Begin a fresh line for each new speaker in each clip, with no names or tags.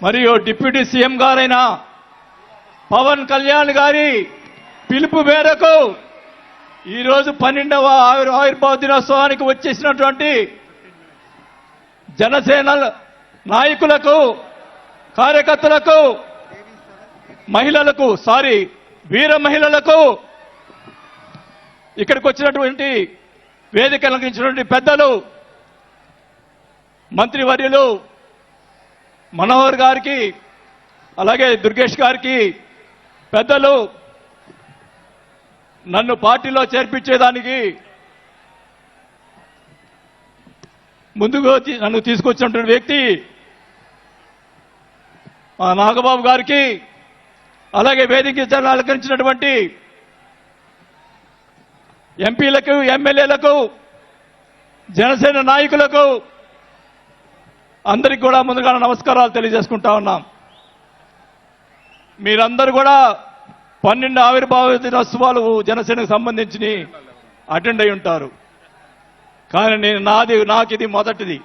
మరియు deputy CM గారైన పవన్ కళ్యాణ్ గారి పిలుపు మేరకు ఈరోజు 12వ ఆవిర్భావ దినోత్సవానికి వచ్చేసినటువంటి జనసేన నాయకులకు, కార్యకర్తలకు, మహిళలకు, వీర మహిళలకు, ఇక్కడికి వచ్చినటువంటి వేదిక అలంకరించినటువంటి పెద్దలు, మంత్రివర్యులు మనోహర్ గారికి, అలాగే దుర్గేష్ గారికి, పెద్దలు, నన్ను పార్టీలో చేర్పించేదానికి ముందుకు నన్ను తీసుకొచ్చినటువంటి వ్యక్తి మా నాగబాబు గారికి, అలాగే వేదిక అలంకరించినటువంటి ఎంపీలకు, ఎమ్మెల్యేలకు, జనసేన నాయకులకు అందరికీ కూడా ముందుగా నమస్కారాలు తెలియజేసుకుంటా ఉన్నాం. మీరందరూ కూడా 12 ఆవిర్భావ దినోత్సవాలు జనసేనకు సంబంధించి అటెండ్ అయి ఉంటారు. కానీ నాకు ఇది మొదటిది.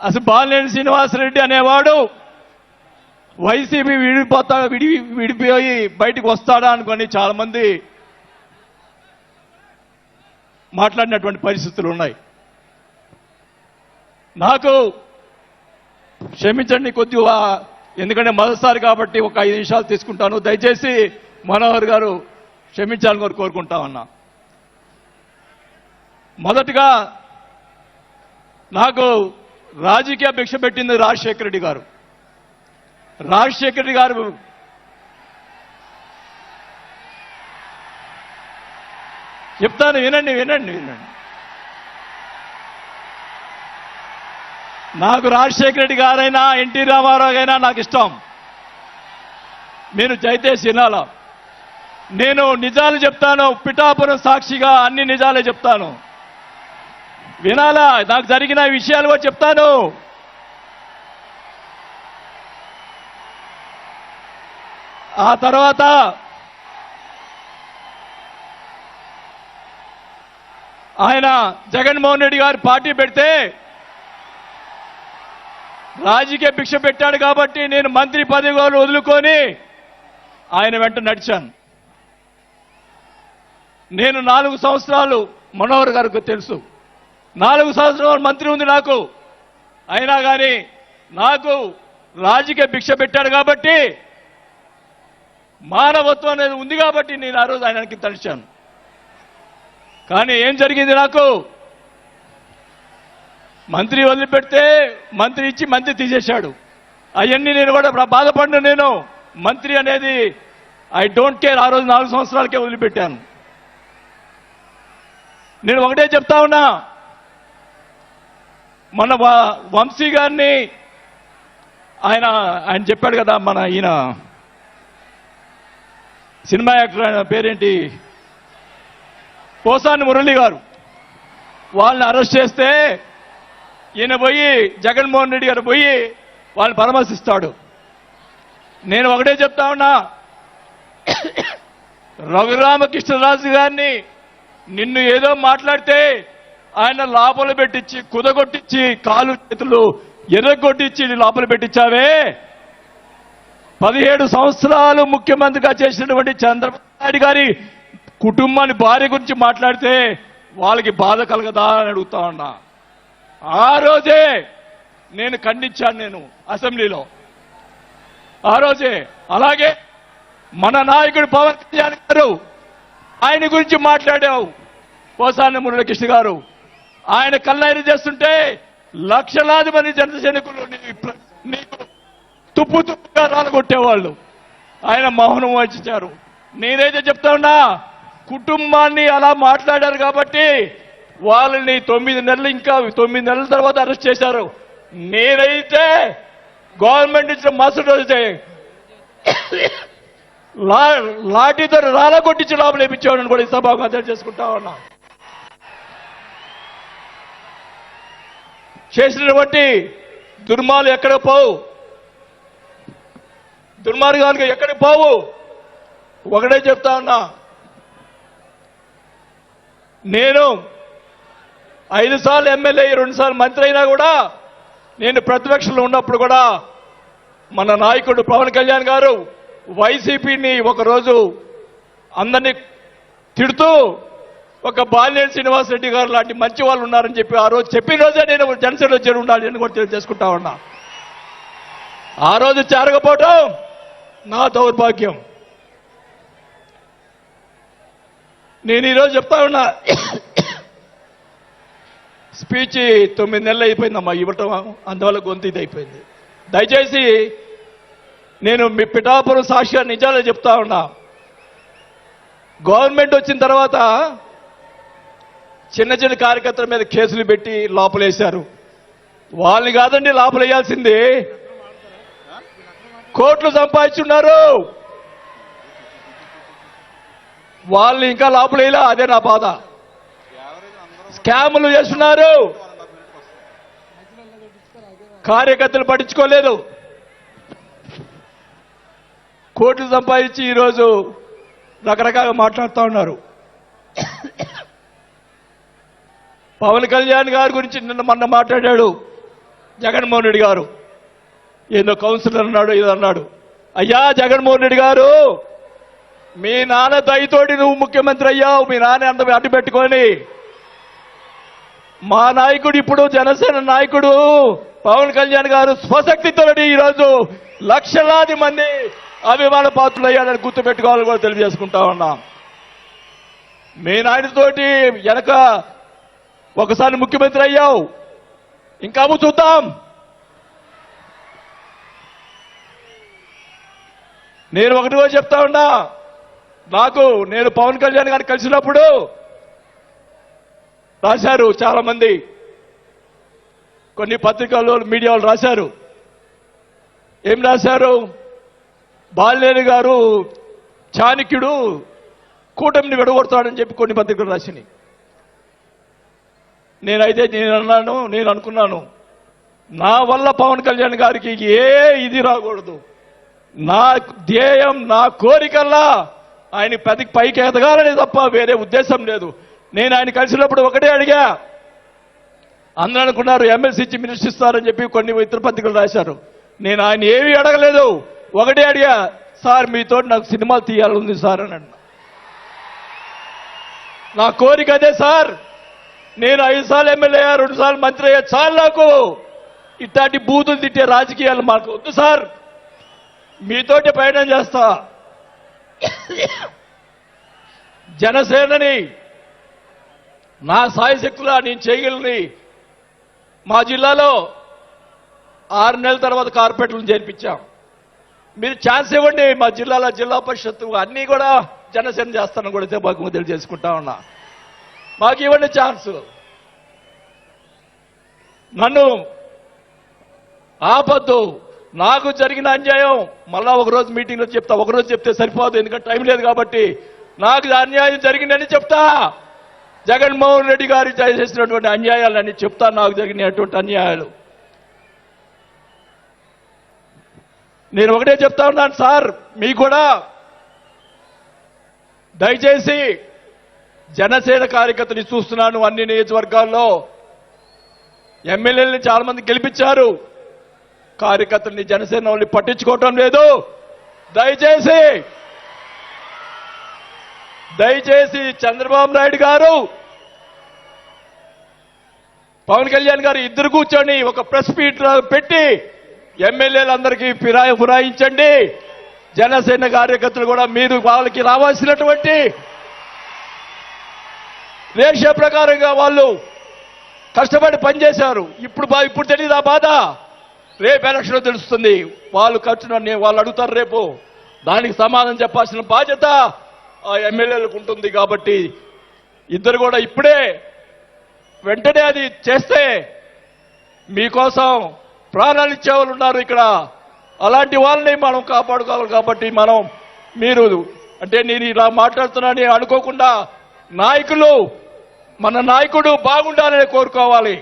అసలు బాలినేని శ్రీనివాసరెడ్డి అనేవాడు వైసీపీ విడిపోయి బయటికి వస్తాడా అనుకొని చాలా మంది మాట్లాడినటువంటి పరిస్థితులు ఉన్నాయి. నాకు క్షమించండి కొద్దిగా, ఎందుకంటే మొదటిసారి కాబట్టి ఒక 5 నిమిషాలు తీసుకుంటాను. దయచేసి మనోహర్ గారు క్షమించాలని కోరుకుంటా ఉన్నా. మొదటిగా నాకు రాజకీయ భిక్ష పెట్టింది రాజశేఖర రెడ్డి గారు. రాజశేఖర రెడ్డి గారు చెప్తాను, వినండి. నాకు రాజశేఖర రెడ్డి గారైనా ఎన్టీ రామారావు అయినా నాకు ఇష్టం. మీరు దయచేసి వినాలా. నేను నిజాలు చెప్తాను, పిఠాపురం సాక్షిగా అన్ని నిజాలే చెప్తాను. వినాలా, నాకు జరిగిన విషయాలు కూడా చెప్తాను. ఆ తర్వాత ఆయన జగన్మోహన్ రెడ్డి గారు పార్టీ పెడితే రాజకీయ భిక్ష పెట్టాడు కాబట్టి నేను మంత్రి పదవి వదులుకొని ఆయన వెంట నడిచాను. నేను 4 సంవత్సరాలు, మనోహర్ గారికి తెలుసు, 4 సంవత్సరాలు మంత్రి ఉంది నాకు. అయినా కానీ నాకు రాజకీయ భిక్ష పెట్టాడు కాబట్టి, మానవత్వం అనేది ఉంది కాబట్టి నేను ఆ రోజు ఆయనకి తడిచాను. కానీ ఏం జరిగింది, నాకు మంత్రి వదిలిపెడితే మంత్రి ఇచ్చి మంత్రి తీసేశాడు. అవన్నీ నేను కూడా బాధపడిన, నేను మంత్రి అనేది ఐ డోంట్ కేర్. ఆ రోజు 4 సంవత్సరాలకే వదిలిపెట్టాను. నేను ఒకటే చెప్తా ఉన్నా, మన వంశీ గారిని ఆయన చెప్పాడు కదా, మన ఈయన సినిమా యాక్టర్, ఆయన పేరేంటి, పోసాని మురళి గారు, వాళ్ళని అరెస్ట్ చేస్తే ఈయన పోయి జగన్మోహన్ రెడ్డి గారు పోయి వాళ్ళని పరామర్శిస్తాడు. నేను ఒకటే చెప్తా ఉన్నా, రఘురామకృష్ణరాజు గారిని నిన్ను ఏదో మాట్లాడితే ఆయన లోపల పెట్టించి, కుదగొట్టించి, కాలు చేతులు ఎర్రగొట్టించి లోపల పెట్టించావే. 17 సంవత్సరాలు ముఖ్యమంత్రిగా చేసినటువంటి చంద్రబాబు నాయుడు గారి కుటుంబాన్ని, భార్య గురించి మాట్లాడితే వాళ్ళకి బాధ కలగదా అని అడుగుతా ఉన్నా. ఆ రోజే నేను ఖండించాను, నేను అసెంబ్లీలో ఆ రోజే. అలాగే మన నాయకుడు పవన్ కళ్యాణ్ గారు, ఆయన గురించి మాట్లాడావు పోసాని మురళీకృష్ణ గారు. ఆయన కళ్ళైన చేస్తుంటే లక్షలాది మంది జన సైనికులు నీకు తుప్పుగా రాలగొట్టేవాళ్ళు. ఆయన మౌనం వహించారు. నేనైతే చెప్తా ఉన్నా, కుటుంబాన్ని అలా మాట్లాడారు కాబట్టి వాళ్ళని 9 నెలలు, ఇంకా 9 నెలల తర్వాత అరెస్ట్ చేశారు. నేనైతే గవర్నమెంట్ ఇచ్చిన మరుసటి రోజే లాఠీతో రాలగొట్టించి లోపల వేయించేవాడని కూడా ఈ సభకు అర్థం చేసుకుంటా ఉన్నా. చేసినటువంటి దుర్మార్గాలు ఎక్కడ పోవు, దుర్మార్గాలు ఎక్కడికి పోవు. ఒకటే చెప్తా ఉన్నా, నేను 5 సార్లు ఎమ్మెల్యే, 2 సార్లు మంత్రి అయినా కూడా నేను ప్రతిపక్షంలో ఉన్నప్పుడు కూడా మన నాయకుడు పవన్ కళ్యాణ్ గారు వైసీపీని ఒకరోజు అందరినీ తిడుతూ ఒక బాలినేని శ్రీనివాసరెడ్డి గారు లాంటి మంచి వాళ్ళు ఉన్నారని చెప్పి ఆ రోజు చెప్పిన రోజే నేను జనసేనలో చేరి ఉండాలి అని కూడా తెలియజేసుకుంటా ఉన్నా. ఆ రోజు చేరకపోవటం నా దౌర్భాగ్యం. నేను ఈరోజు చెప్తా ఉన్నా, స్పీచ్ 9 నెలలు అయిపోయిందమ్మా ఇవ్వటం, అందువల్ల గొంతు ఇది అయిపోయింది. దయచేసి నేను మీ పిఠాపురం సాక్షిగా నిజాలే చెప్తా ఉన్నా. గవర్నమెంట్ వచ్చిన తర్వాత చిన్న చిన్న కార్యకర్తల మీద కేసులు పెట్టి లోపలేశారు. వాళ్ళని కాదండి లోపలేయాల్సింది, కోట్లు సంపాదించున్నారు. వాళ్ళని ఇంకా లోపలేలా, అదే నా బాధ. స్కాములు చేస్తున్నారు, కార్యకర్తలు పట్టించుకోలేదు. కోట్లు సంపాదించి ఈరోజు రకరకాలుగా మాట్లాడుతూ ఉన్నారు. పవన్ కళ్యాణ్ గారి గురించి మొన్న మాట్లాడాడు జగన్మోహన్ రెడ్డి గారు. ఏదో కౌన్సిలర్ అన్నాడు, ఏదో అన్నాడు. అయ్యా జగన్మోహన్ రెడ్డి గారు, మీ నాన్న దయతోటి నువ్వు ముఖ్యమంత్రి అయ్యావు. మీ నాన్న అంత అడ్డు పెట్టుకొని మా నాయకుడు, ఇప్పుడు జనసేన నాయకుడు పవన్ కళ్యాణ్ గారు స్వశక్తితో ఈరోజు లక్షలాది మంది అభిమాన పాత్రులు అయ్యాడని గుర్తుపెట్టుకోవాలని కూడా తెలియజేసుకుంటా ఉన్నాం. మీ నాయనతోటి వెనక ఒకసారి ముఖ్యమంత్రి అయ్యావు, ఇంకా చూద్దాం. నేను ఒకటి కూడా చెప్తా ఉన్నా, నేను పవన్ కళ్యాణ్ గారిని కలిసినప్పుడు రాశారు చాలా మంది, కొన్ని పత్రికల్లో మీడియాలో రాశారు. ఏం రాశారు? బాలినేని గారు చాణక్యుడు కూటమిని విడగొడతాడని చెప్పి కొన్ని పత్రికలు రాసినాయి. నేను అనుకున్నాను, నా వల్ల పవన్ కళ్యాణ్ గారికి ఏ ఇది రాకూడదు. నా ధ్యేయం, నా కోరికల్లా ఆయన పైకి ఎదగాలని తప్ప వేరే ఉద్దేశం లేదు. నేను ఆయన కలిసినప్పుడు ఒకటే అడిగా, అందరూ అనుకున్నారు ఎమ్మెల్సీ ఇచ్చి మినిస్టర్ ఇస్తారని చెప్పి కొన్ని ఇతర పత్రికలు రాశారు. నేను ఆయన ఏమీ అడగలేదు, ఒకటే అడిగా, సార్ మీతో నాకు సినిమాలు తీయాలని సార్ అని అన్నా. నా కోరిక అదే సార్. నేను 5 సార్లు ఎమ్మెల్యే అయ్యా, 2 సార్లు మంత్రి అయ్యా, చాలు నాకు ఇట్లాంటి బూతులు తిట్టే రాజకీయాలు మాకు వద్దు సార్, మీతోటి ప్రయాణం చేస్తా. జనసేనని నా సాయశక్తులా నేను చేయగలని మా జిల్లాలో 6 నెలల తర్వాత కార్పొరేట్లను చేర్పించాం. మీరు ఛాన్స్ ఇవ్వండి, మా జిల్లాలో జిల్లా పరిషత్తు అన్నీ కూడా జనసేన చేస్తానని కూడా బాగా తెలియజేసుకుంటా ఉన్నా. మాకు ఇవ్వండి ఛాన్స్. నన్ను ఆపద్దు. నాకు జరిగిన అన్యాయం మళ్ళా ఒకరోజు మీటింగ్లో చెప్తా. ఒకరోజు చెప్తే సరిపోదు, ఎందుకంటే టైం లేదు కాబట్టి. నాకు అన్యాయం జరిగిందని చెప్తా. జగన్మోహన్ రెడ్డి గారు చేసినటువంటి అన్యాయాలన్నీ చెప్తా, నాకు జరిగినటువంటి అన్యాయాలు. నేను ఒకటే చెప్తా ఉన్నాను సార్, మీకు కూడా దయచేసి జనసేన కార్యకర్తని చూస్తున్నాను. అన్ని నియోజకవర్గాల్లో ఎమ్మెల్యేలని చాలా మంది గెలిపించారు, కార్యకర్తల్ని జనసేన వాళ్ళని పట్టించుకోవటం లేదు. దయచేసి చంద్రబాబు నాయుడు గారు, పవన్ కళ్యాణ్ గారు ఇద్దరు కూర్చొని ఒక ప్రెస్ మీట్ పెట్టి ఎమ్మెల్యేలందరికీ ఫిరాయించండి. జనసేన కార్యకర్తలు కూడా మీరు వాళ్ళకి రావాల్సినటువంటి రేషియో ప్రకారంగా వాళ్ళు కష్టపడి పనిచేశారు. ఇప్పుడు తెలియదు ఆ బాధ. రేపు ఎలక్షన్ తెలుస్తుంది. వాళ్ళు వాళ్ళు అడుగుతారు రేపు, దానికి సమాధానం చెప్పాల్సిన బాధ్యత ఆ ఎమ్మెల్యేలకు ఉంటుంది. కాబట్టి ఇద్దరు కూడా ఇప్పుడే వెంటనే అది చేస్తే మీకోసం ప్రాణాలు ఇచ్చేవాళ్ళు ఉన్నారు ఇక్కడ. అలాంటి వాళ్ళని మనం కాపాడుకోవాలి. కాబట్టి మీరు అంటే నేను ఇలా మాట్లాడుతున్నానని అనుకోకుండా మన నాయకుడు బాగుండాలని కోరుకోవాలి.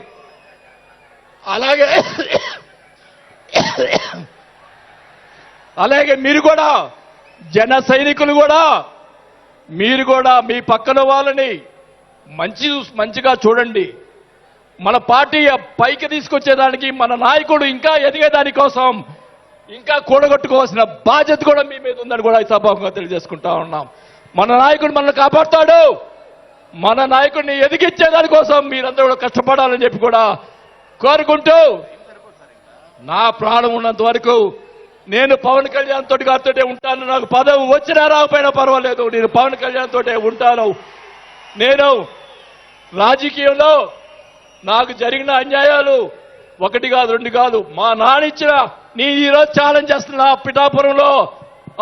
అలాగే మీరు కూడా జన సైనికులు కూడా మీరు కూడా మీ పక్కన వాళ్ళని మంచిగా చూడండి. మన పార్టీ పైకి తీసుకొచ్చేదానికి మన నాయకుడు ఇంకా ఎదిగేదాని కోసం ఇంకా కూడగొట్టుకోవాల్సిన బాధ్యత కూడా మీ మీద ఉందని కూడా ఈ సభాముఖంగా తెలియజేసుకుంటా ఉన్నాం. మన నాయకుడు మనల్ని కాపాడుతాడు. మన నాయకుడిని ఎదిగించేదాని కోసం మీరందరూ కూడా కష్టపడాలని చెప్పి కూడా కోరుకుంటూ, నా ప్రాణం ఉన్నంత వరకు నేను పవన్ కళ్యాణ్ తోటి గారితో ఉంటాను. నాకు పదవి వచ్చినా రాకపోయినా పర్వాలేదు, నేను పవన్ కళ్యాణ్ తోటే ఉంటాను. నేను రాజకీయంలో నాకు జరిగిన అన్యాయాలు ఒకటి కాదు, రెండు కాదు, మా నాన్న ఇచ్చిన నీ ఈరోజు ఛాలెంజ్ చేస్తున్నా పిఠాపురంలో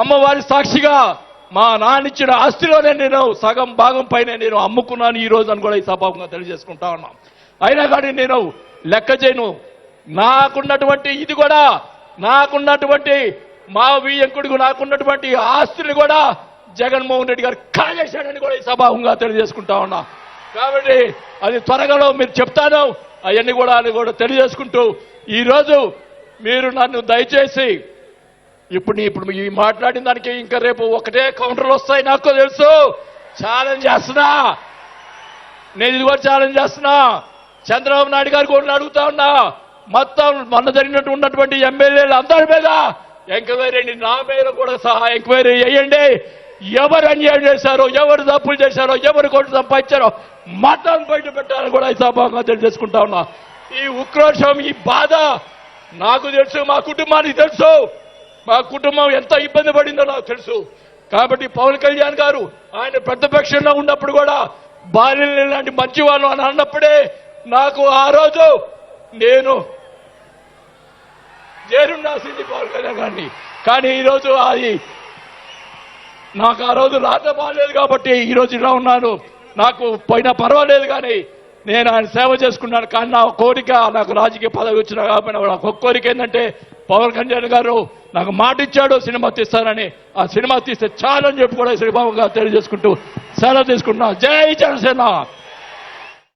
అమ్మవారి సాక్షిగా మా నాన్న ఇచ్చిన ఆస్తిలోనే నేను సగం భాగం పైన నేను అమ్ముకున్నాను ఈ రోజు అని కూడా ఈ సభాముఖంగా తెలియజేసుకుంటా ఉన్నాం. అయినా కానీ నేను లెక్క చేయను. నాకున్నటువంటి ఇది కూడా, నాకున్నటువంటి మా వియ్యంకుడికి నాకున్నటువంటి ఆస్తులు కూడా జగన్మోహన్ రెడ్డి గారు కాజేశాడని కూడా ఈ సభాముఖంగా తెలియజేసుకుంటా ఉన్నా. కాబట్టి అది త్వరగా మీరు చెప్తాను, అవన్నీ కూడా తెలియజేసుకుంటూ, ఈరోజు మీరు నన్ను దయచేసి ఇప్పుడు ఈ మాట్లాడిన దానికి ఇంకా రేపు ఒకటే కౌంటర్లు వస్తాయి నాకు తెలుసు. ఛాలెంజ్ చేస్తున్నా, నేను ఇది కూడా ఛాలెంజ్ చేస్తున్నా. చంద్రబాబు నాయుడు గారు కూడా అడుగుతా ఉన్నా, మొత్తం మొన్న జరిగినట్టు ఉన్నటువంటి ఎమ్మెల్యేలు అందరి మీద ఎంక్వైరీ, నా మీద కూడా సహా ఎంక్వైరీ చేయండి. ఎవరు అన్యాయం చేశారో, ఎవరు తప్పులు చేశారో, ఎవరు కోట్లు సంపాదించారో మొత్తం బయట పెట్టాలని కూడా ఈ సభాగా తెలియజేసుకుంటా ఉన్నా. ఈ ఉక్రోషం, ఈ బాధ నాకు తెలుసు, మా కుటుంబానికి తెలుసు. మా కుటుంబం ఎంత ఇబ్బంది పడిందో నాకు తెలుసు. కాబట్టి పవన్ కళ్యాణ్ గారు ఆయన ప్రతిపక్షంలో ఉన్నప్పుడు కూడా బాల్యం లాంటి మంచివాళ్ళు అని అన్నప్పుడే నాకు ఆ రోజు నేను చేరుండాల్సింది పవన్ కళ్యాణ్ గారిని. కానీ ఈరోజు అది నాకు ఆ రోజు రాత బాగాలేదు కాబట్టి ఈరోజు ఇలా ఉన్నాను. నాకు పోయినా పర్వాలేదు, కానీ నేను ఆయన సేవ చేసుకున్నాను. కానీ నా కోరిక, నాకు రాజకీయ పదవి వచ్చినా కాబట్టి నాకు ఒక కోరిక ఏంటంటే, పవన్ కళ్యాణ్ గారు నాకు మాట ఇచ్చాడు సినిమా తీస్తానని. ఆ సినిమా తీస్తే చాలని చెప్పి కూడా శ్రీబాబు గారు తెలియజేసుకుంటూ సెలవు తీసుకుంటున్నా. జై జనసేన.